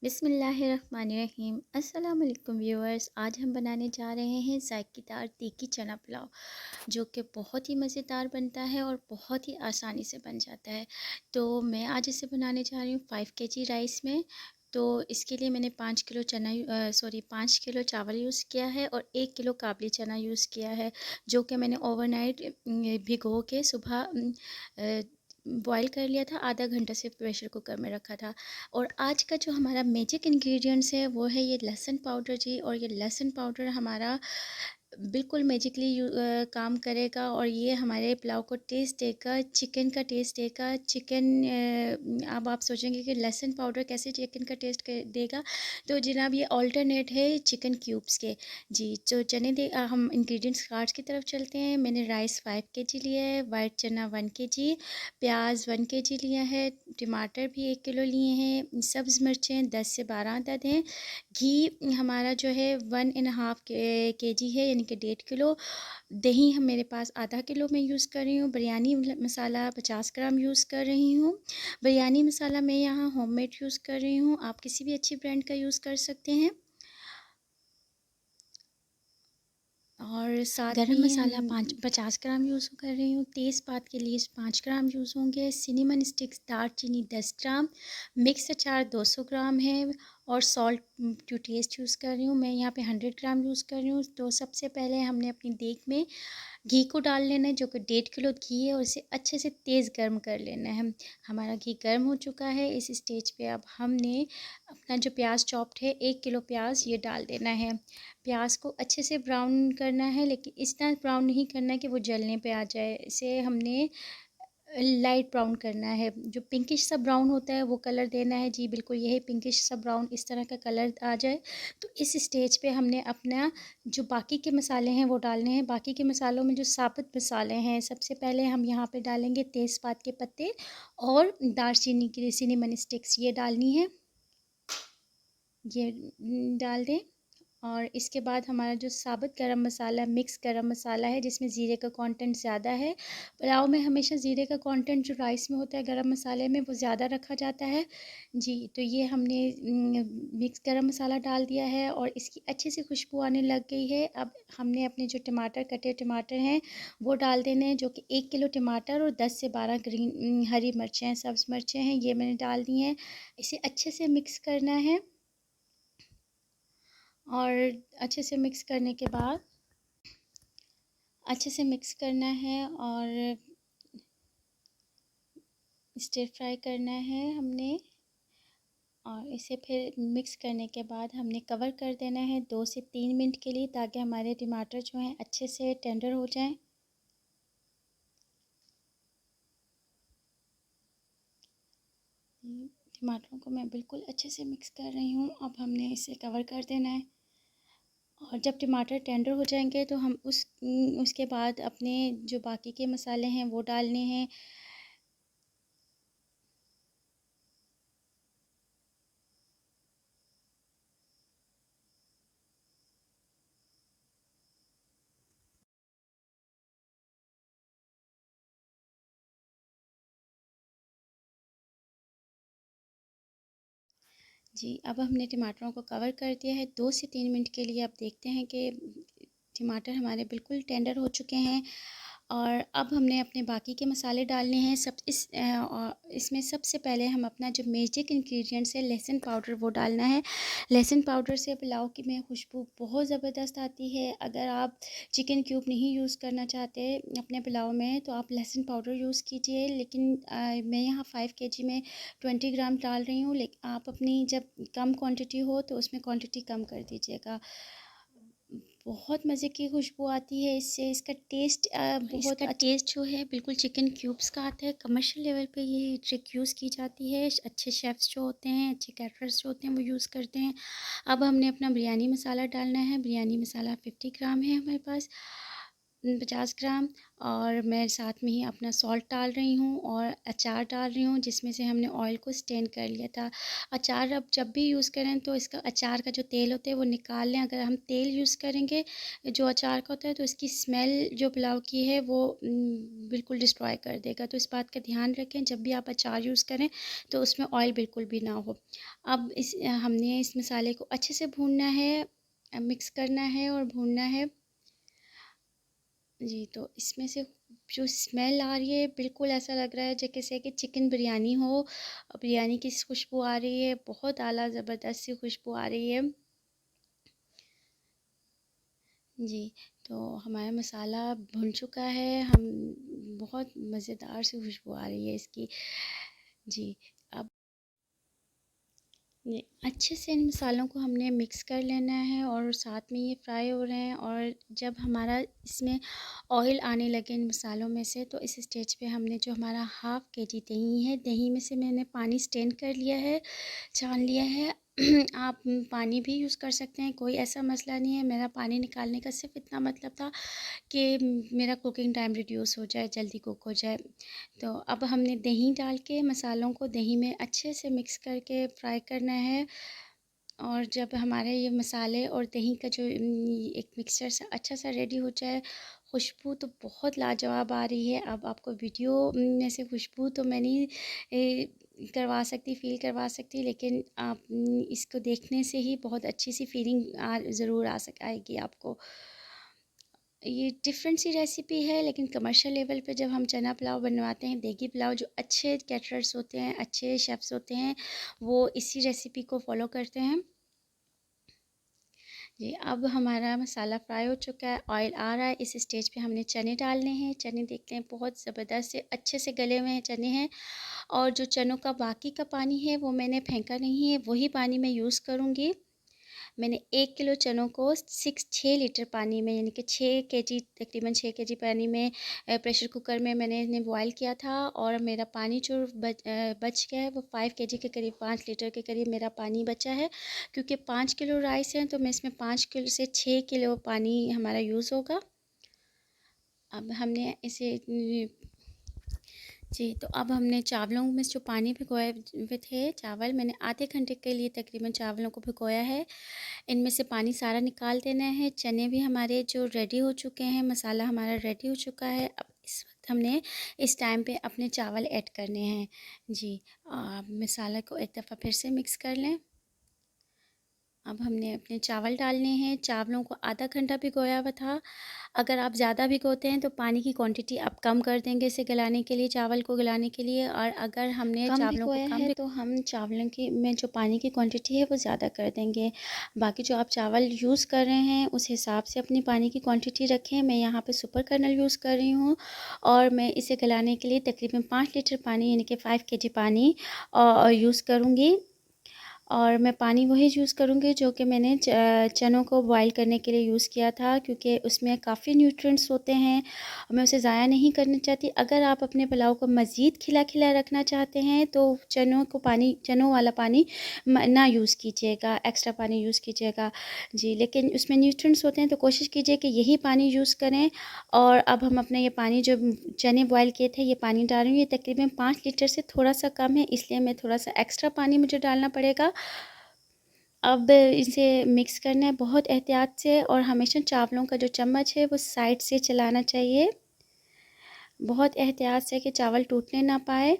बिस्मिल्लाहिर्रहमानिर्रहीम। अस्सलाम वालेकुम व्यूअर्स। आज हम बनाने जा रहे हैं जायकेदार तीखी चना पुलाव, जो कि बहुत ही मज़ेदार बनता है और बहुत ही आसानी से बन जाता है। तो मैं आज इसे बनाने जा रही हूँ 5 kg राइस में। तो इसके लिए मैंने 5 किलो चावल यूज़ किया है और 1 किलो काबली चना यूज़ किया है, जो कि मैंने ओवरनाइट भिगो के सुबह बॉईल कर लिया था। आधा घंटा से प्रेशर कुकर में रखा था। और आज का जो हमारा मैजिक इंग्रेडिएंट्स है वो है ये लहसुन पाउडर जी। और ये लहसुन पाउडर हमारा बिल्कुल मैजिकली काम करेगा और ये हमारे पुलाव को टेस्ट देगा, चिकन का टेस्ट देगा। अब आप सोचेंगे कि लहसुन पाउडर कैसे चिकन का टेस्ट देगा, तो जनाब ये ऑल्टरनेट है चिकन क्यूब्स के। जी, तो हम इंग्रेडिएंट्स कार्ड्स की तरफ चलते हैं। मैंने राइस 5 kg लिया है, वाइट चना 1 kg, प्याज 1 kg लिया है, टमाटर भी 1 किलो लिए हैं, सब्ज़ मिर्चें 10 से 12 अदद हैं। घी हमारा जो है 1.5 kg है, यानी कि 1.5 किलो। दही हम मेरे पास आधा किलो में यूज़ कर रही हूँ। बिरयानी मसाला 50 ग्राम यूज़ कर रही हूँ। बिरयानी मसाला मैं यहाँ होममेड यूज़ कर रही हूँ, आप किसी भी अच्छी ब्रांड का यूज़ कर सकते हैं। और साथ गरम भी मसाला हम 50 ग्राम यूज़ कर रही हूँ। तेज़पात के लिए 5 ग्राम यूज़ होंगे। सिनेमन स्टिक्स दालचीनी 10 ग्राम, मिक्स अचार 200 ग्राम है और सॉल्ट टू टेस्ट यूज़ कर रही हूँ। मैं यहाँ पे 100 ग्राम यूज़ कर रही हूँ। तो सबसे पहले हमने अपनी देग में घी को डाल लेना है, जो कि 1.5 किलो घी है, और इसे अच्छे से तेज़ गर्म कर लेना है। हमारा घी गर्म हो चुका है। इस स्टेज पे अब हमने अपना जो प्याज चॉप्ड है 1 किलो प्याज ये डाल देना है। प्याज को अच्छे से ब्राउन करना है, लेकिन इतना ब्राउन नहीं करना है कि वो जलने पे आ जाए। इसे हमने लाइट ब्राउन करना है। जो पिंकिश सा ब्राउन होता है वो कलर देना है। जी बिल्कुल, यही पिंकिश सा ब्राउन इस तरह का कलर आ जाए तो इस स्टेज पे हमने अपना जो बाकी के मसाले हैं वो डालने हैं। बाकी के मसालों में जो साबुत मसाले हैं, सबसे पहले हम यहाँ पे डालेंगे तेज़पात के पत्ते और दालचीनी की सिनेमन स्टिक्स, ये डालनी है। ये डाल दें। और इसके बाद हमारा जो साबुत गरम मसाला, मिक्स गरम मसाला है, जिसमें ज़ीरे का कंटेंट ज़्यादा है। पुलाव में हमेशा ज़ीरे का कंटेंट जो राइस में होता है गरम मसाले में, वो ज़्यादा रखा जाता है। जी, तो ये हमने मिक्स गरम मसाला डाल दिया है और इसकी अच्छी सी खुशबू आने लग गई है। अब हमने अपने जो कटे टमाटर हैं वो डाल देने हैं, जो कि 1 किलो टमाटर और 10 से 12 हरी मिर्चें हैं, सब्ज़ मिर्चें हैं, ये मैंने डाल दी हैं। इसे अच्छे से मिक्स करना है। और अच्छे से मिक्स करने के बाद अच्छे से मिक्स करना है और स्टिर फ्राई करना है हमने। और इसे फिर मिक्स करने के बाद हमने कवर कर देना है 2 से 3 मिनट के लिए, ताकि हमारे टमाटर जो हैं अच्छे से टेंडर हो जाएं। टमाटरों को मैं बिल्कुल अच्छे से मिक्स कर रही हूँ। अब हमने इसे कवर कर देना है और जब टमाटर टेंडर हो जाएंगे तो हम उसके बाद अपने जो बाकी के मसाले हैं वो डालने हैं। जी, अब हमने टमाटरों को कवर कर दिया है 2 से 3 मिनट के लिए। अब देखते हैं कि टमाटर हमारे बिल्कुल टेंडर हो चुके हैं। और अब हमने अपने बाकी के मसाले डालने हैं। इसमें सबसे पहले हम अपना जो मैजिक इंग्रेडिएंट्स है लहसुन पाउडर वो डालना है। लहसुन पाउडर से पुलाव की में खुशबू बहुत ज़बरदस्त आती है। अगर आप चिकन क्यूब नहीं यूज़ करना चाहते अपने पुलाव में तो आप लहसुन पाउडर यूज़ कीजिए, लेकिन मैं यहाँ 5 kg में 20 ग्राम डाल रही हूँ। लेकिन आप अपनी जब कम क्वांटिटी हो तो उसमें क्वांटिटी कम कर दीजिएगा। बहुत मज़े की खुशबू आती है इससे। इसका टेस्ट बहुत इसका टेस्ट जो है बिल्कुल चिकन क्यूब्स का आता है। कमर्शियल लेवल पे ये ट्रिक यूज़ की जाती है। अच्छे शेफ़्स जो होते हैं, अच्छे कैटरर्स जो होते हैं, वो यूज़ करते हैं। अब हमने अपना बिरयानी मसाला डालना है। बिरयानी मसाला 50 ग्राम है हमारे पास। 50 ग्राम, और मैं साथ में ही अपना सॉल्ट डाल रही हूँ और अचार डाल रही हूँ, जिसमें से हमने ऑयल को स्टेन कर लिया था। अचार अब जब भी यूज़ करें तो इसका अचार का जो तेल होता है वो निकाल लें। अगर हम तेल यूज़ करेंगे जो अचार का होता है तो इसकी स्मेल जो पुलाव की है वो बिल्कुल डिस्ट्रॉय कर देगा। तो इस बात का ध्यान रखें जब भी आप अचार यूज़ करें तो उसमें ऑयल बिल्कुल भी ना हो। अब हमने इस मसाले को अच्छे से भूनना है, मिक्स करना है और भूनना है। जी, तो इसमें से जो स्मेल आ रही है बिल्कुल ऐसा लग रहा है जैसे कि चिकन बिरयानी हो। बिरयानी की खुशबू आ रही है, बहुत आला ज़बरदस्त सी खुशबू आ रही है। जी, तो हमारा मसाला भुन चुका है, हम बहुत मज़ेदार सी खुशबू आ रही है इसकी। जी, अब ये अच्छे से इन मसालों को हमने मिक्स कर लेना है और साथ में ये फ्राई हो रहे हैं। और जब हमारा इसमें ऑयल आने लगे इन मसालों में से तो इस स्टेज पे हमने जो हमारा हाफ़ केजी दही है, दही में से मैंने पानी स्ट्रेन कर लिया है, छान लिया है। आप पानी भी यूज़ कर सकते हैं, कोई ऐसा मसला नहीं है। मेरा पानी निकालने का सिर्फ़ इतना मतलब था कि मेरा कुकिंग टाइम रिड्यूस हो जाए, जल्दी कुक हो जाए। तो अब हमने दही डाल के मसालों को दही में अच्छे से मिक्स करके फ्राई करना है। और जब हमारे ये मसाले और दही का जो एक मिक्सचर सा अच्छा सा रेडी हो जाए, खुशबू तो बहुत लाजवाब आ रही है। अब आपको वीडियो में से खुशबू तो मैं नहीं करवा सकती, फ़ील करवा सकती, लेकिन आप इसको देखने से ही बहुत अच्छी सी फीलिंग ज़रूर आएगी आपको। ये डिफरेंट सी रेसिपी है, लेकिन कमर्शियल लेवल पे जब हम चना पुलाव बनवाते हैं, देगी पुलाव, जो अच्छे कैटरर्स होते हैं, अच्छे शेफ़्स होते हैं, वो इसी रेसिपी को फ़ॉलो करते हैं। जी, अब हमारा मसाला फ्राई हो चुका है, ऑयल आ रहा है, इस स्टेज पे हमने चने डालने हैं। चने देखते हैं बहुत ज़बरदस्त से अच्छे से गले हुए हैं चने हैं। और जो चनों का बाकी का पानी है वो मैंने फेंका नहीं है, वही पानी मैं यूज़ करूँगी। मैंने 1 किलो चनों को 6 लीटर पानी में, यानी कि 6 केजी, तकरीबन 6 केजी पानी में प्रेशर कुकर में मैंने इन्हें बॉयल किया था। और मेरा पानी जो बच गया है वो 5 केजी के करीब, 5 लीटर के करीब मेरा पानी बचा है। क्योंकि 5 किलो राइस है तो मैं इसमें 5 किलो से 6 किलो पानी हमारा यूज़ होगा। अब हमने इसे जी, तो अब हमने चावलों में जो पानी भिगोए हुए थे, चावल मैंने आधे घंटे के लिए तकरीबन चावलों को भिगोया है। इनमें से पानी सारा निकाल देना है। चने भी हमारे जो रेडी हो चुके हैं, मसाला हमारा रेडी हो चुका है। अब इस वक्त हमने इस टाइम पे अपने चावल ऐड करने हैं। जी, मसाला को एक दफ़ा फिर से मिक्स कर लें। अब हमने अपने चावल डालने हैं। चावलों को आधा घंटा भिगोया हुआ था। अगर आप ज़्यादा भिगोते हैं तो पानी की क्वांटिटी आप कम कर देंगे इसे गलाने के लिए, चावल को गलाने के लिए। और अगर हमने कम चावलों को भिगोया कम है भी तो हम चावलों की में जो पानी की क्वांटिटी है वो ज़्यादा कर देंगे। बाकी जो आप चावल यूज़ कर रहे हैं उस हिसाब से अपनी पानी की क्वांटिटी रखें। मैं यहाँ पे सुपर कर्नल यूज़ कर रही हूँ और मैं इसे गलाने के लिए तकरीबन 5 लीटर पानी, यानी कि 5 केजी पानी यूज़ करूँगी। और मैं पानी वही यूज़ करूँगी जो कि मैंने चनों को बॉयल करने के लिए यूज़ किया था, क्योंकि उसमें काफ़ी न्यूट्रिएंट्स होते हैं। मैं उसे ज़ाया नहीं करना चाहती। अगर आप अपने पुलाव को मज़ीद खिला-खिला रखना चाहते हैं तो चनों वाला पानी ना यूज़ कीजिएगा, एक्स्ट्रा पानी यूज़ कीजिएगा। जी, लेकिन उसमें न्यूट्रिएंट्स होते हैं तो कोशिश कीजिए कि यही पानी यूज़ करें। और अब हम अपने ये पानी जो चने बॉयल किए थे, ये पानी डाल रही हूँ। ये तकरीबन 5 लीटर से थोड़ा-सा कम है, इसलिए मैं थोड़ा-सा एक्स्ट्रा पानी मुझे डालना पड़ेगा। अब इसे मिक्स करना है बहुत एहतियात से, और हमेशा चावलों का जो चम्मच है वो साइड से चलाना चाहिए, बहुत एहतियात से कि चावल टूटने ना पाए।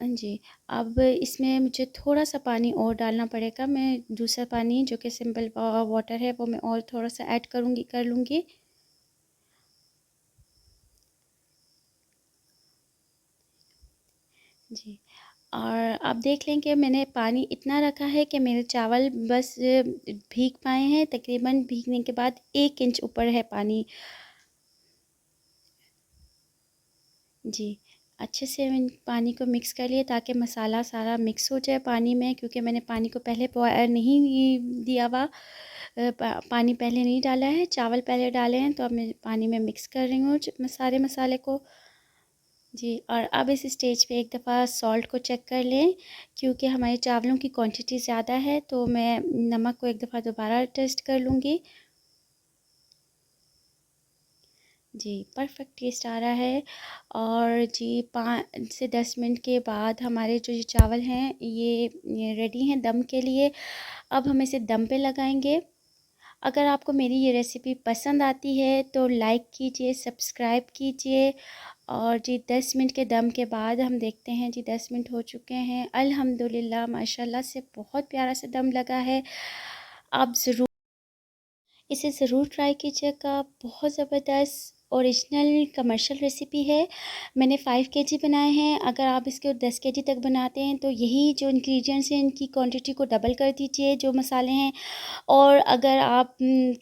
जी, अब इसमें मुझे थोड़ा-सा पानी और डालना पड़ेगा। मैं दूसरा पानी जो कि सिंपल वाटर है वो मैं और थोड़ा-सा ऐड कर लूँगी। जी, और आप देख लें कि मैंने पानी इतना रखा है कि मेरे चावल बस भीग पाए हैं। तकरीबन भीगने के बाद 1 इंच ऊपर है पानी। जी, अच्छे से मैंने पानी को मिक्स कर लिया ताकि मसाला सारा मिक्स हो जाए पानी में, क्योंकि मैंने पानी को पहले नहीं दिया हुआ, पानी पहले नहीं डाला है, चावल पहले डाले हैं। तो अब मैं पानी में मिक्स कर रही हूँ सारे मसाले को। जी, और अब इस स्टेज पे एक दफ़ा सॉल्ट को चेक कर लें, क्योंकि हमारे चावलों की क्वांटिटी ज़्यादा है तो मैं नमक को एक दफ़ा दोबारा टेस्ट कर लूँगी। जी, परफ़ेक्ट टेस्ट आ रहा है। और जी 5 से 10 मिनट के बाद हमारे जो ये चावल हैं ये रेडी हैं दम के लिए। अब हम इसे दम पे लगाएंगे। अगर आपको मेरी ये रेसिपी पसंद आती है तो लाइक कीजिए, सब्सक्राइब कीजिए। और जी 10 मिनट के दम के बाद हम देखते हैं जी 10 मिनट हो चुके हैं। अल्हम्दुलिल्लाह माशाल्लाह से बहुत प्यारा सा दम लगा है। आप ज़रूर इसे ज़रूर ट्राई कीजिएगा। बहुत ज़बरदस्त ओरिजिनल कमर्शियल रेसिपी है। मैंने 5 केजी बनाए हैं। अगर आप इसको 10 केजी तक बनाते हैं तो यही जो इंग्रेडिएंट्स हैं इनकी क्वांटिटी को डबल कर दीजिए, जो मसाले हैं। और अगर आप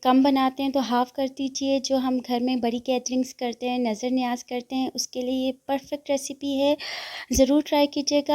कम बनाते हैं तो हाफ़ कर दीजिए। जो हम घर में बड़ी गैदरिंग्स करते हैं, नज़र न्याज़ करते हैं, उसके लिए ये परफ़ेक्ट रेसिपी है। ज़रूर ट्राई कीजिएगा।